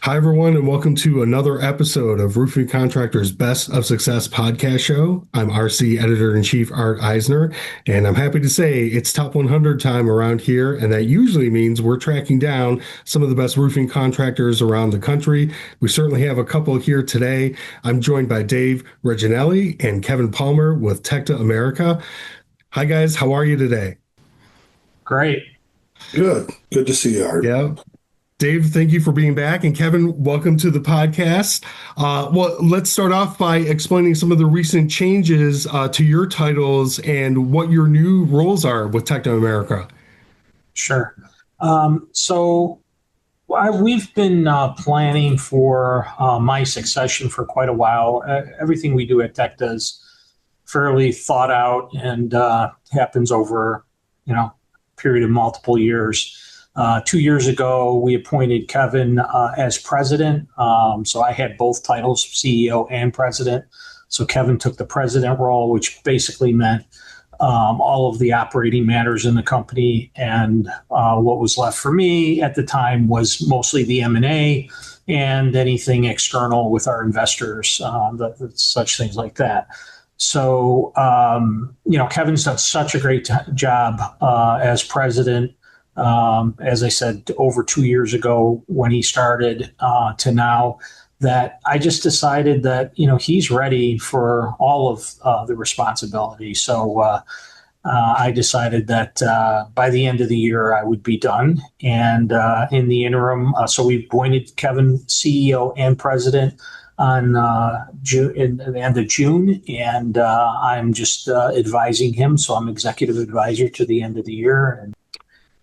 Hi, everyone, and welcome to another episode of Roofing Contractors Best of Success podcast show. I'm RC Editor-in-Chief Art Eisner, and I'm happy to say it's top 100 time around here, and that usually means we're tracking down some of the best roofing contractors around the country. We certainly have a couple here today. I'm joined by Dave Reginelli and Kevin Palmer with Tecta America. Hi, guys. How are you today? Great. Good. Good to see you, Art. Yeah. Dave, thank you for being back. And Kevin, welcome to the podcast. Let's start off by explaining some of the recent changes to your titles and what your new roles are with Tecta America. Sure. We've been planning for my succession for quite a while. Everything we do at Tecta is fairly thought out and happens over, a period of multiple years. 2 years ago, we appointed Kevin as president. So I had both titles, CEO and president. So Kevin took the president role, which basically meant all of the operating matters in the company. And what was left for me at the time was mostly the M&A and anything external with our investors, such things like that. So, Kevin's done such a great job as president. As I said, over 2 years ago when he started to now, that I just decided that, he's ready for all of the responsibility. So I decided that by the end of the year, I would be done. And in the interim, so we appointed Kevin CEO and president on in the end of June. And I'm just advising him. So I'm executive advisor to the end of the year. And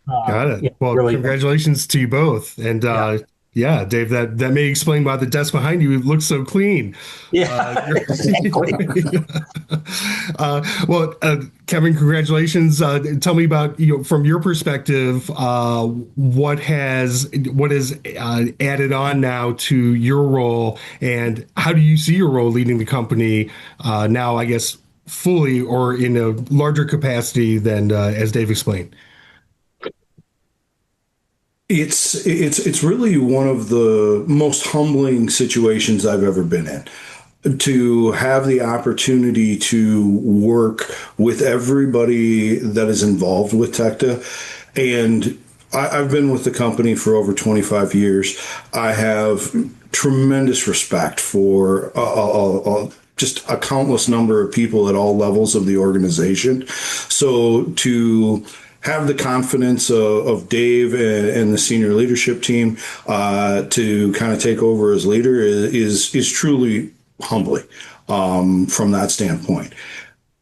Got it. yeah, Well, really, congratulations to you both. And yeah, Dave, that may explain why the desk behind you looks so clean. yeah, exactly. Kevin, congratulations. Tell me about, from your perspective, what has added on now to your role, and how do you see your role leading the company now, I guess, fully or in a larger capacity than as Dave explained? It's really one of the most humbling situations I've ever been in. To have the opportunity to work with everybody that is involved with Tecta. And I've been with the company for over 25 years. I have tremendous respect for just a countless number of people at all levels of the organization. So to have the confidence of Dave and the senior leadership team to kind of take over as leader is truly humbling from that standpoint.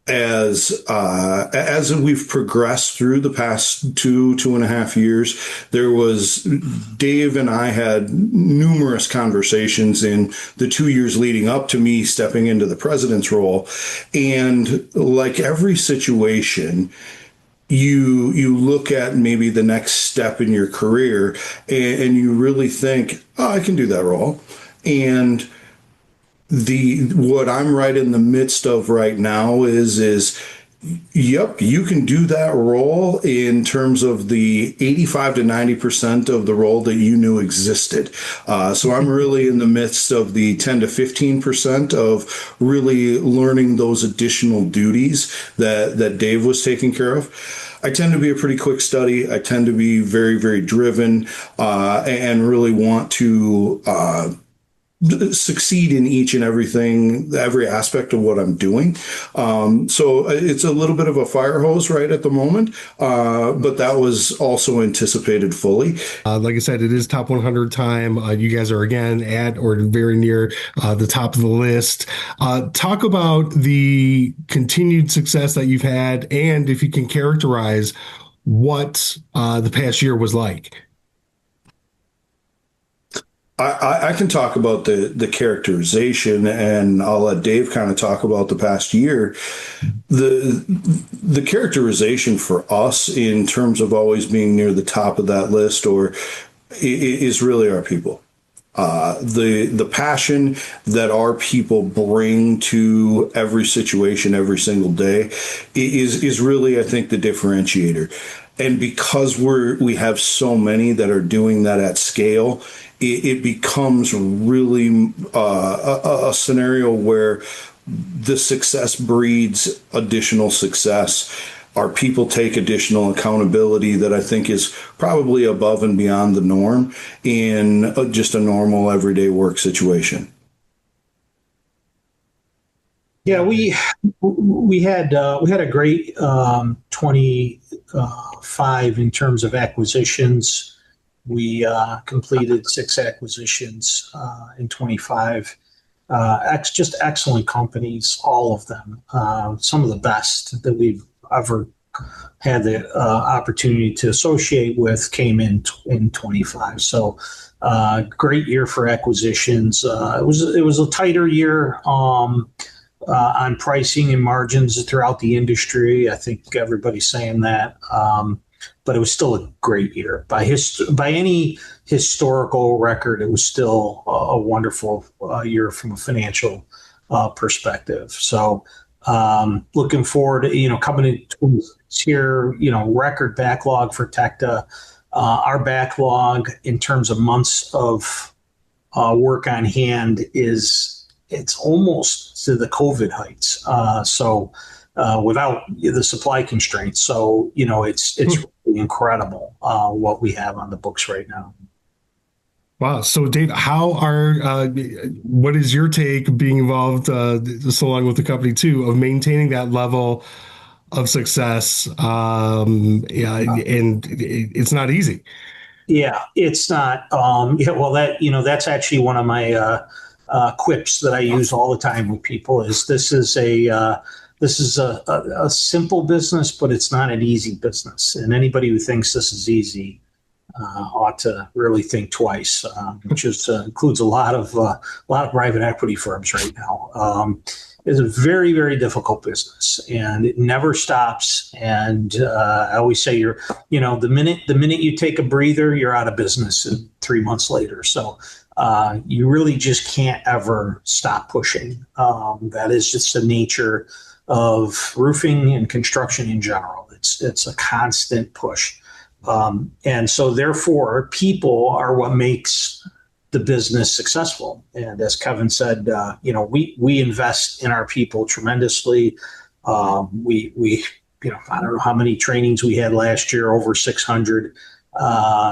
As we've progressed through the past 2.5 years, there was Dave and I had numerous conversations in the 2 years leading up to me stepping into the president's role. And like every situation, you look at maybe the next step in your career and you really think, oh, I can do that role. And what I'm right in the midst of right now is yep, you can do that role in terms of the 85 to 90% of the role that you knew existed. So I'm really in the midst of the 10 to 15% of really learning those additional duties that Dave was taking care of. I tend to be a pretty quick study. I tend to be very, very driven and really want to succeed in each and every aspect of what I'm doing. So it's a little bit of a fire hose right at the moment, but that was also anticipated fully. Like I said, it is top 100 time. You guys are again at or very near the top of the list. Talk about the continued success that you've had, and if you can characterize what the past year was like. I can talk about the characterization, and I'll let Dave kind of talk about the past year. The characterization for us in terms of always being near the top of that list is really our people. The passion that our people bring to every situation every single day is really, I think, the differentiator. And because we have so many that are doing that at scale, it becomes really a scenario where the success breeds additional success. Our people take additional accountability that I think is probably above and beyond the norm in just a normal everyday work situation. Yeah, we had a great 25 in terms of acquisitions. We completed 6 acquisitions in 25. Just excellent companies, all of them. Some of the best that we've ever had the opportunity to associate with came in 25. So great year for acquisitions. It was a tighter year on pricing and margins throughout the industry. I think everybody's saying that. But it was still a great year by any historical record. It was still a wonderful year from a financial perspective. So looking forward to, coming into here, record backlog for Tecta. Our backlog in terms of months of work on hand it's almost to the COVID heights. So without the supply constraints. So, it's really incredible what we have on the books right now. Wow. So, Dave, what is your take being involved so long with the company too, of maintaining that level of success? Yeah, and it's not easy. Yeah, it's not. Well, that's actually one of my quips that I use all the time with people is this is a simple business, but it's not an easy business. And anybody who thinks this is easy ought to really think twice, which includes a lot of private equity firms right now. It's a very, very difficult business, and it never stops. And I always say, the minute you take a breather, you're out of business 3 months later. So you really just can't ever stop pushing. That is just the nature of roofing and construction in general. It's a constant push. And so therefore people are what makes the business successful. And as Kevin said, we invest in our people tremendously. We I don't know how many trainings we had last year, over 600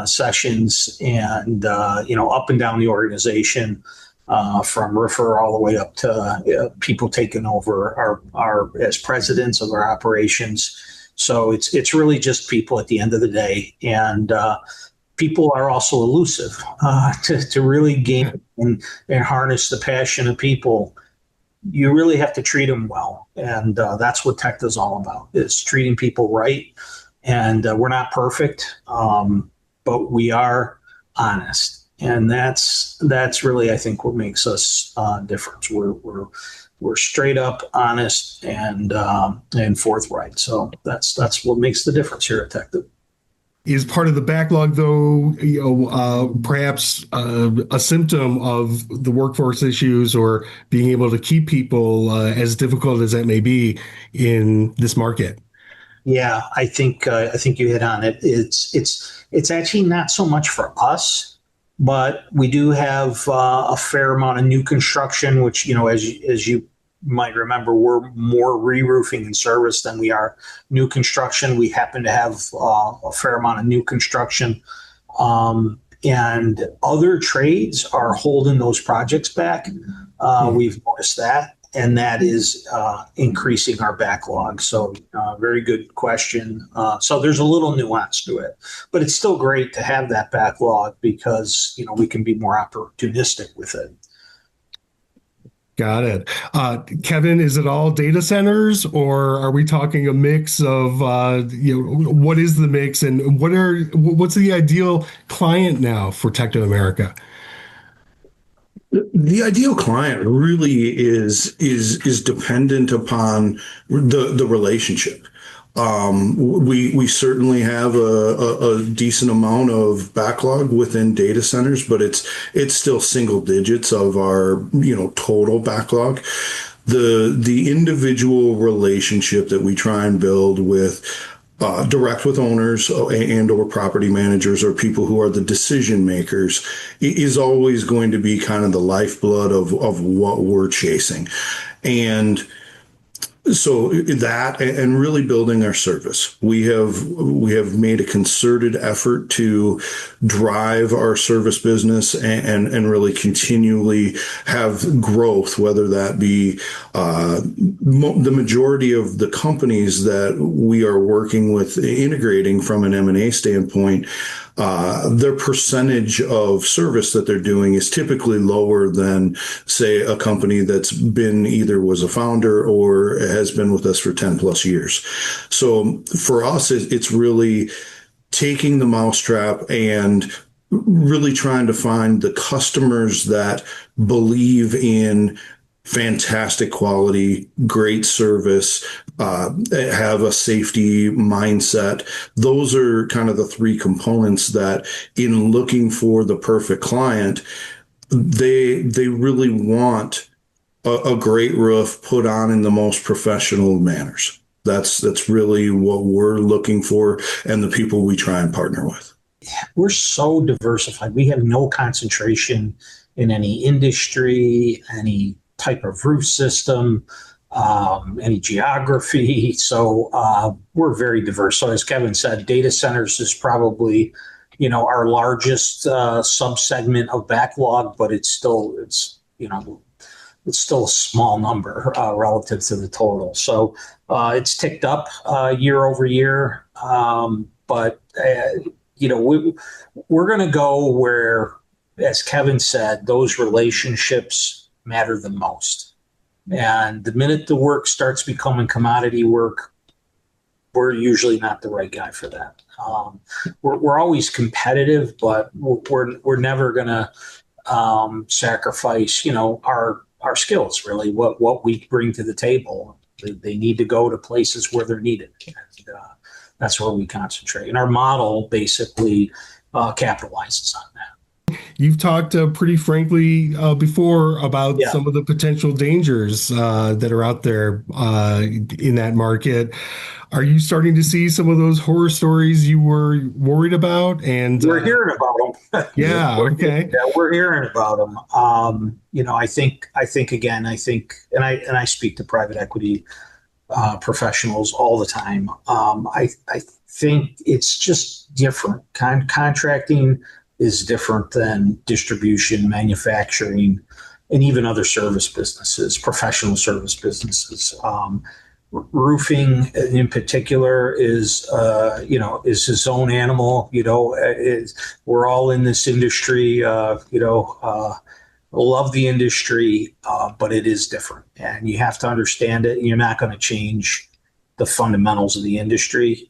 sessions, and up and down the organization, from roofer all the way up to people taking over our as presidents of our operations. So it's really just people at the end of the day, and people are also elusive. To really gain and harness the passion of people, you really have to treat them well, and that's what Tecta is all about: is treating people right. And we're not perfect, but we are honest, and that's really, I think, what makes us different. We're straight up, honest, and forthright. So that's what makes the difference here at Tecta. Is part of the backlog, though, perhaps a symptom of the workforce issues or being able to keep people, as difficult as that may be in this market? Yeah, I think you hit on it. It's actually not so much for us, but we do have a fair amount of new construction, which, as you might remember, we're more re-roofing and service than we are new construction. We happen to have a fair amount of new construction, and other trades are holding those projects back. We've noticed that. And that is increasing our backlog. So very good question. So there's a little nuance to it, but it's still great to have that backlog because, we can be more opportunistic with it. Got it. Kevin, is it all data centers, or are we talking a mix of, what is the mix, and what's the ideal client now for Tecta America? The ideal client really is dependent upon the relationship. We certainly have a decent amount of backlog within data centers, but it's still single digits of our total backlog. The individual relationship that we try and build with direct with owners and or property managers or people who are the decision makers is always going to be kind of the lifeblood of what we're chasing. And so that and really building our service. We have made a concerted effort to drive our service business and really continually have growth, whether that be the majority of the companies that we are working with integrating from an M&A standpoint. Their percentage of service that they're doing is typically lower than, say, a company that's been either was a founder or has been with us for 10 plus years. So for us, it's really taking the mousetrap and really trying to find the customers that believe in fantastic quality, great service, have a safety mindset. Those are kind of the three components that in looking for the perfect client, they really want a great roof put on in the most professional manners. That's really what we're looking for and the people we try and partner with. We're so diversified. We have no concentration in any industry, any type of roof system, any geography. So we're very diverse. So as Kevin said, data centers is probably, our largest subsegment of backlog, but it's still a small number relative to the total. So it's ticked up year over year, but we're going to go where, as Kevin said, those relationships matter the most. And the minute the work starts becoming commodity work, we're usually not the right guy for that. We're always competitive, but we're never going to sacrifice, our skills, really, what we bring to the table. They need to go to places where they're needed. And, that's where we concentrate. And our model basically capitalizes on that. You've talked pretty frankly before about some of the potential dangers that are out there in that market. Are you starting to see some of those horror stories you were worried about? And we're hearing about them. Yeah. Okay. Yeah, we're hearing about them. I think, and I speak to private equity professionals all the time. I think it's just different. Contracting is different than distribution, manufacturing, and even other service businesses, professional service businesses. Roofing, in particular, is his own animal. We're all in this industry. Love the industry, but it is different, and you have to understand it. You're not going to change the fundamentals of the industry.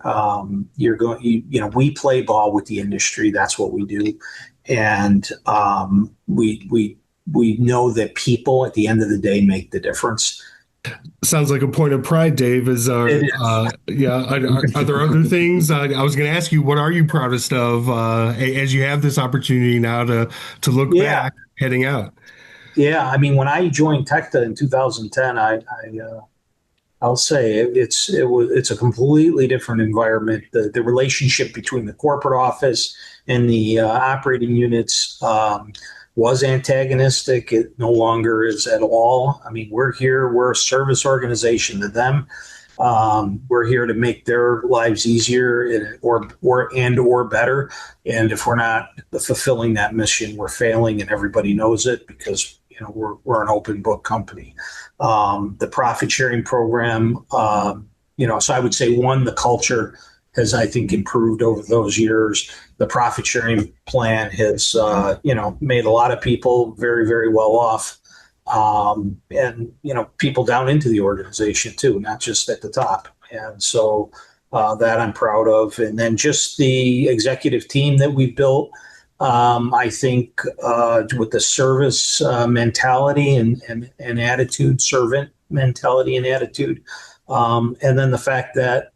We play ball with the industry. That's what we do. And we know that people at the end of the day make the difference. Sounds like a point of pride, Dave. Are there other things? I was going to ask you, what are you proudest of as you have this opportunity now to look back heading out? Yeah. I mean, when I joined Tecta in 2010, I'll say it's a completely different environment. The relationship between the corporate office and the operating units was antagonistic. It no longer is at all. I mean, we're a service organization to them. We're here to make their lives easier or better. And if we're not fulfilling that mission, we're failing, and everybody knows it because we're an open book company. The profit sharing program, so I would say the culture has, I think, improved over those years. The profit sharing plan has, made a lot of people very, very well off. And people down into the organization too, not just at the top. And so that I'm proud of. And then just the executive team that we built. I think with the service mentality and attitude, servant mentality and attitude, and then the fact that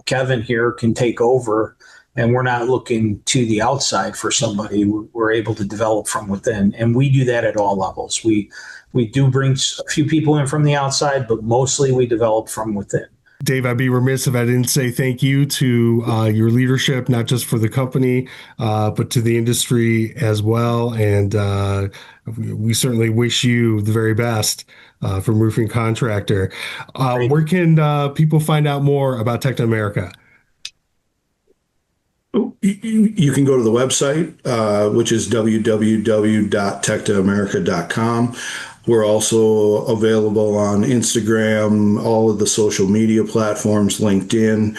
Kevin here can take over, and we're not looking to the outside for somebody. We're able to develop from within, and we do that at all levels. We do bring a few people in from the outside, but mostly we develop from within. Dave, I'd be remiss if I didn't say thank you to your leadership, not just for the company, but to the industry as well. And we certainly wish you the very best from Roofing Contractor. Where can people find out more about Tecta America? You can go to the website, which is www.tectaamerica.com. We're also available on Instagram, all of the social media platforms, LinkedIn.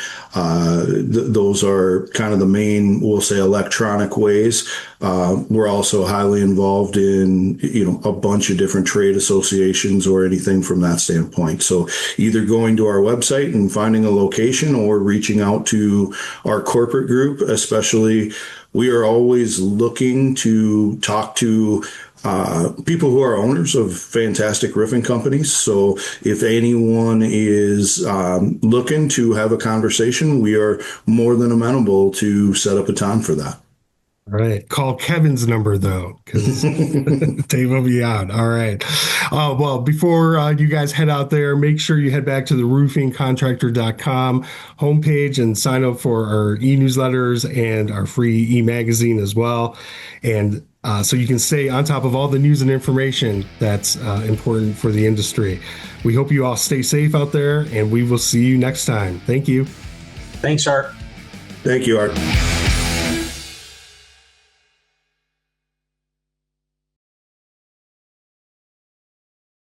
Those are kind of the main, we'll say, electronic ways. We're also highly involved in, a bunch of different trade associations or anything from that standpoint. So either going to our website and finding a location or reaching out to our corporate group, especially, we are always looking to talk to people who are owners of fantastic roofing companies. So if anyone is looking to have a conversation, we are more than amenable to set up a time for that. All right. Call Kevin's number, though, because Dave will be out. All right. Well, before you guys head out there, make sure you head back to the roofingcontractor.com homepage and sign up for our e-newsletters and our free e-magazine as well. And so you can stay on top of all the news and information that's important for the industry. We hope you all stay safe out there, and we will see you next time. Thank you. Thanks, Art. Thank you, Art.